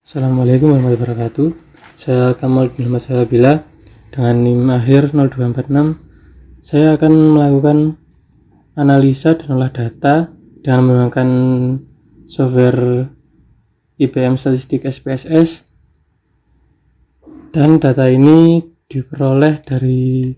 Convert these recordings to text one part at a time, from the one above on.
Assalamualaikum warahmatullahi wabarakatuh. Saya Kamal bin Ahmad Sabila dengan NIM akhir 0246. Saya akan melakukan analisa dan olah data dengan menggunakan software IBM Statistik SPSS, dan data ini diperoleh dari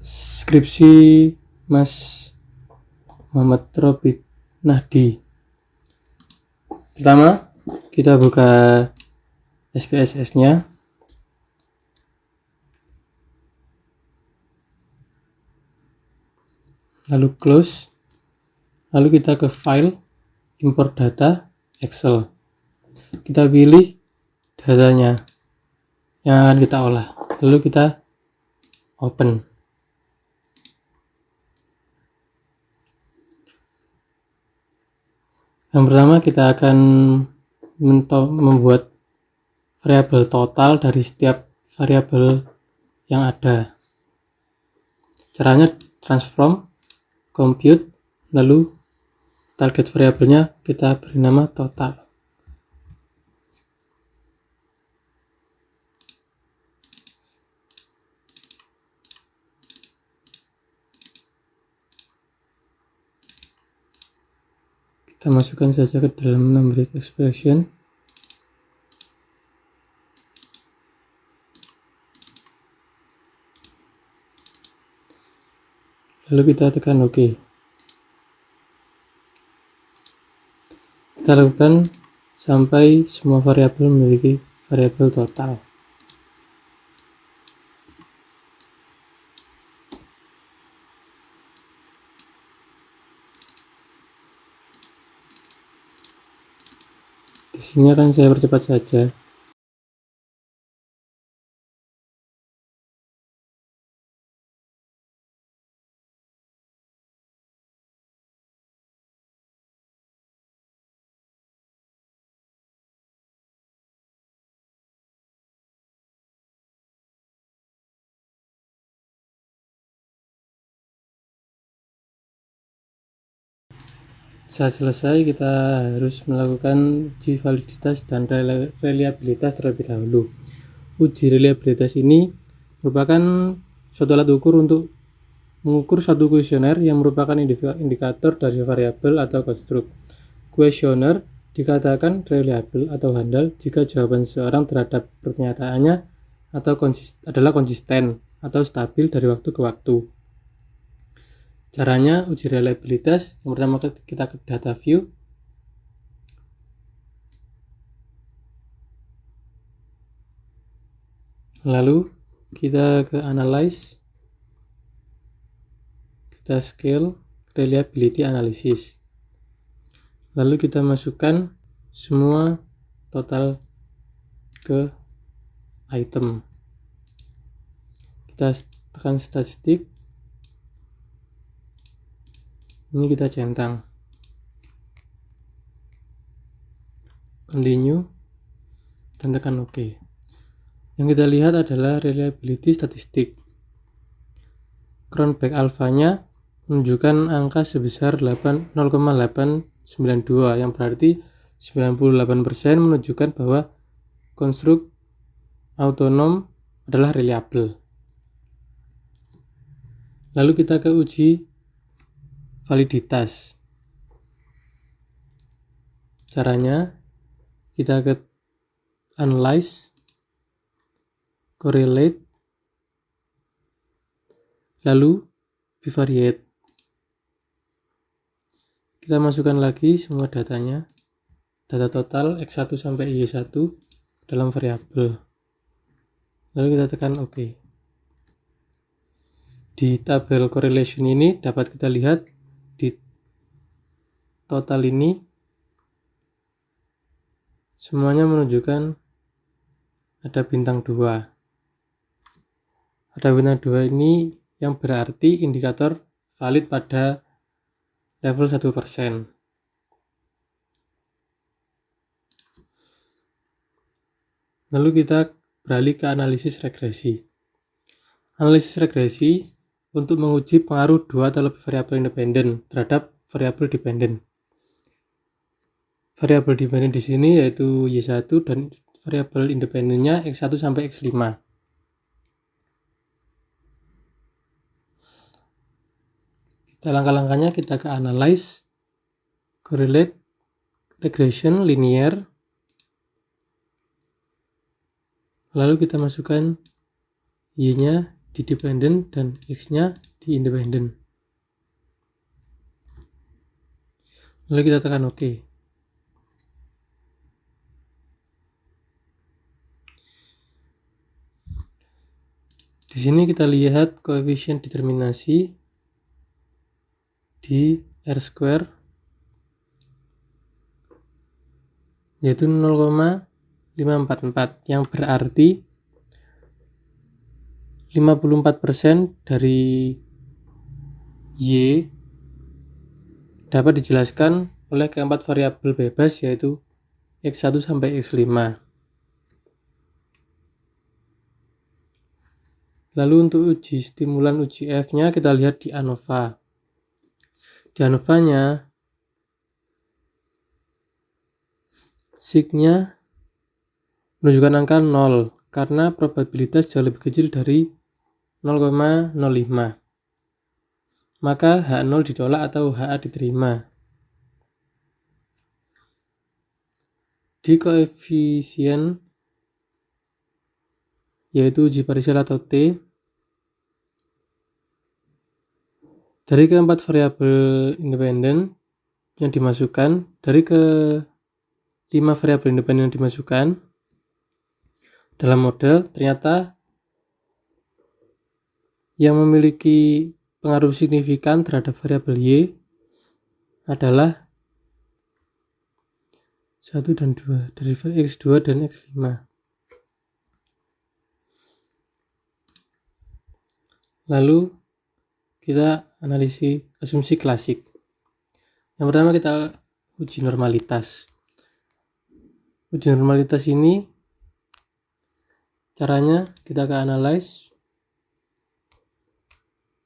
skripsi Mas Muhammad Robit Nahdi. Pertama, kita buka SPSS-nya. Lalu close. Lalu kita ke file, import data, Excel. Kita pilih datanya yang akan kita olah. Lalu kita open. Yang pertama kita akan membuat variabel total dari setiap variabel yang ada. Caranya transform, compute, lalu target variabelnya kita beri nama total. Kita masukkan saja ke dalam numeric expression. Lalu kita tekan OK. Kita lakukan sampai semua variabel memiliki variabel total. Di sini akan saya percepat saja. Saat selesai, kita harus melakukan uji validitas dan reliabilitas terlebih dahulu. Uji reliabilitas ini merupakan suatu alat ukur untuk mengukur suatu kuesioner yang merupakan indikator dari variabel atau konstruk. Kuesioner dikatakan reliable atau handal jika jawaban seseorang terhadap pernyataannya adalah konsisten atau stabil dari waktu ke waktu. Caranya uji reliabilitas, yang pertama kita ke data view. Lalu kita ke analyze. Kita scale reliability analysis. Lalu kita masukkan semua total ke item. Kita tekan statistik. Ini kita centang. Continue dan tekan OK. Yang kita lihat adalah reliability statistik. Cronbach alpha-nya menunjukkan angka sebesar 0,892, yang berarti 98% menunjukkan bahwa konstruk autonom adalah reliable. Lalu kita ke uji validitas. Caranya kita ke analyze, correlate, lalu bivariate. Kita masukkan lagi semua datanya, data total X1 sampai Y1 dalam variabel. Lalu kita tekan OK. Di tabel correlation ini dapat kita lihat di total ini semuanya menunjukkan ada bintang 2. Ada bintang 2 ini yang berarti indikator valid pada level 1%. Lalu kita beralih ke analisis regresi. Analisis regresi untuk menguji pengaruh dua atau lebih variabel independen terhadap variabel dependen. variabel dependen di sini yaitu Y1 dan variabel independennya X1 sampai X5. Kita langkah-langkahnya kita ke analyze, correlate, regression, linear. Lalu kita masukkan Y-nya di dependent dan X-nya di independent. Lalu kita tekan OK. Di sini kita lihat koefisien determinasi di R² yaitu 0,544 yang berarti 54% dari Y dapat dijelaskan oleh keempat variabel bebas yaitu X1 sampai X5. Lalu untuk uji stimulan uji F-nya kita lihat di ANOVA. Di ANOVA-nya sig-nya menunjukkan angka 0 karena probabilitas jauh lebih kecil dari 0,05. Maka H0 ditolak atau HA diterima. Di koefisien yaitu uji parsial atau T, dari keempat variabel independen yang dimasukkan, dari ke 5 variabel independen yang dimasukkan dalam model, ternyata yang memiliki pengaruh signifikan terhadap variabel Y adalah 1 dan 2, dari X2 dan X5. Lalu kita analisis asumsi klasik. Yang pertama kita uji normalitas. Uji normalitas ini caranya kita ke analyze,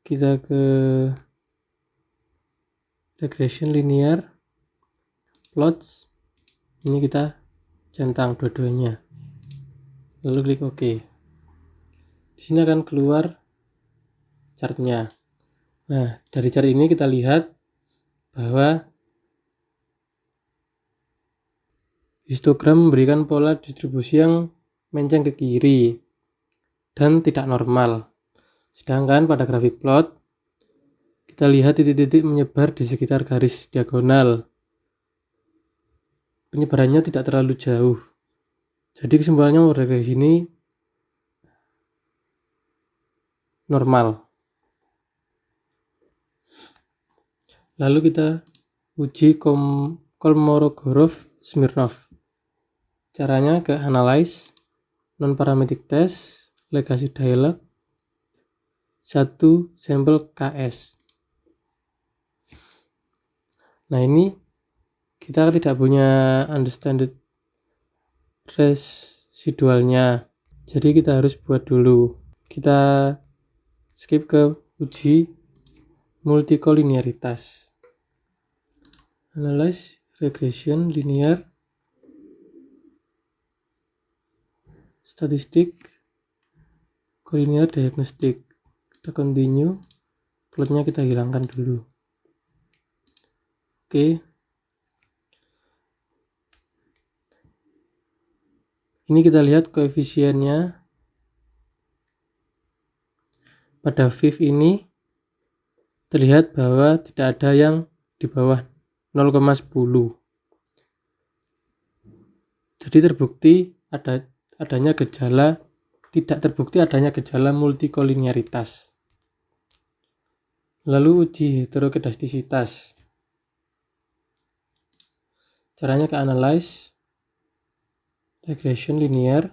kita ke regression linear, plots, ini kita centang dua-duanya, lalu klik OK. Di sini akan keluar chartnya. Nah, dari chart ini kita lihat bahwa histogram memberikan pola distribusi yang menceng ke kiri dan tidak normal. Sedangkan pada grafik plot, kita lihat titik-titik menyebar di sekitar garis diagonal. Penyebarannya tidak terlalu jauh. Jadi kesimpulannya model kayak gini normal. Lalu kita uji Kolmogorov-Smirnov. Caranya ke analyze, non-parametric test, legacy dialog, 1 sampel KS. Nah, ini kita tidak punya understanded residualnya, jadi kita harus buat dulu. Kita skip ke uji multikolinearitas, analyze, regression, linear, statistik, collinear diagnostic. Kita continue, plotnya kita hilangkan dulu. Oke. Ini kita lihat koefisiennya. Pada VIF ini terlihat bahwa tidak ada yang di bawah 0,10. Jadi tidak terbukti adanya gejala multikolinearitas. Lalu uji heterokedastisitas. Caranya ke analyze, regression linear,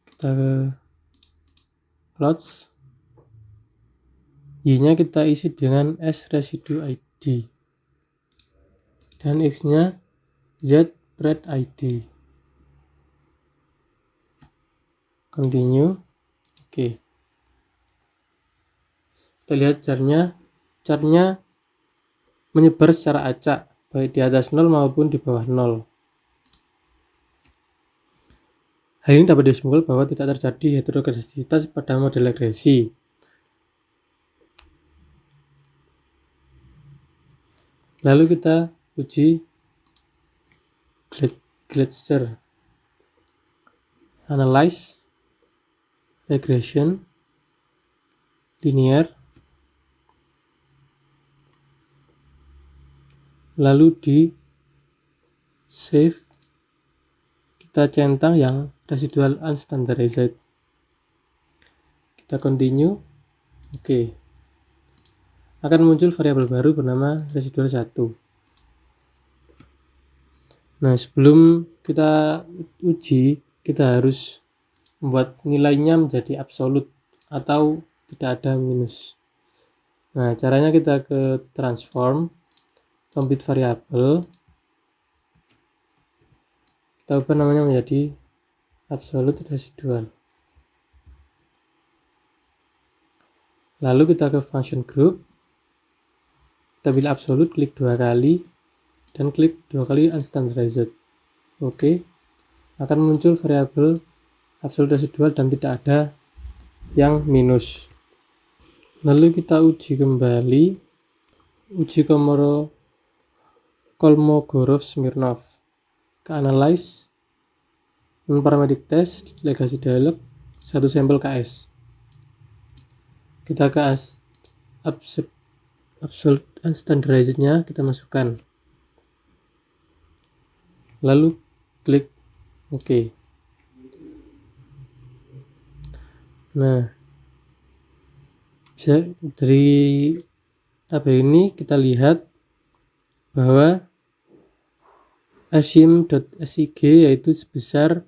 kita ke plots, Y-nya kita isi dengan S residu ID dan X-nya Z spread ID. Continue. Oke. Kita lihat chartnya menyebar secara acak, baik di atas 0 maupun di bawah 0. Hal ini dapat disimpulkan bahwa tidak terjadi heterogenitas pada model regresi. Lalu kita uji Gleicher, analyze, regression, linear, lalu di save kita centang yang residual unstandardized. Kita continue. Oke. Akan muncul variabel baru bernama residual 1. Nah, sebelum kita uji, kita harus membuat nilainya menjadi absolut atau tidak ada minus. Nah, caranya kita ke transform, compute variable, kita ubah namanya menjadi absolute residual. Lalu kita ke function group, kita pilih absolute, klik 2 kali, dan klik 2 kali unstandardized. Oke, akan muncul variabel absolute residual dan tidak ada yang minus. Lalu kita uji kembali, uji Kolmogorov-Smirnov, ke analyze, non-parametric test, legacy dialog, satu sampel KS. Kita ke absolute unstandardized-nya kita masukkan. Lalu klik OK. Nah, bisa dari tabel ini kita lihat bahwa asim.sig yaitu sebesar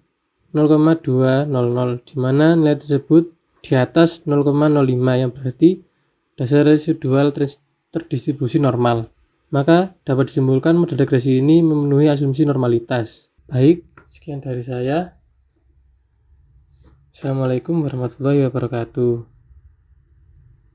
0,200, di mana nilai tersebut di atas 0,05 yang berarti dasar residual terdistribusi normal. Maka dapat disimpulkan model regresi ini memenuhi asumsi normalitas. Baik, sekian dari saya. Assalamualaikum warahmatullahi wabarakatuh.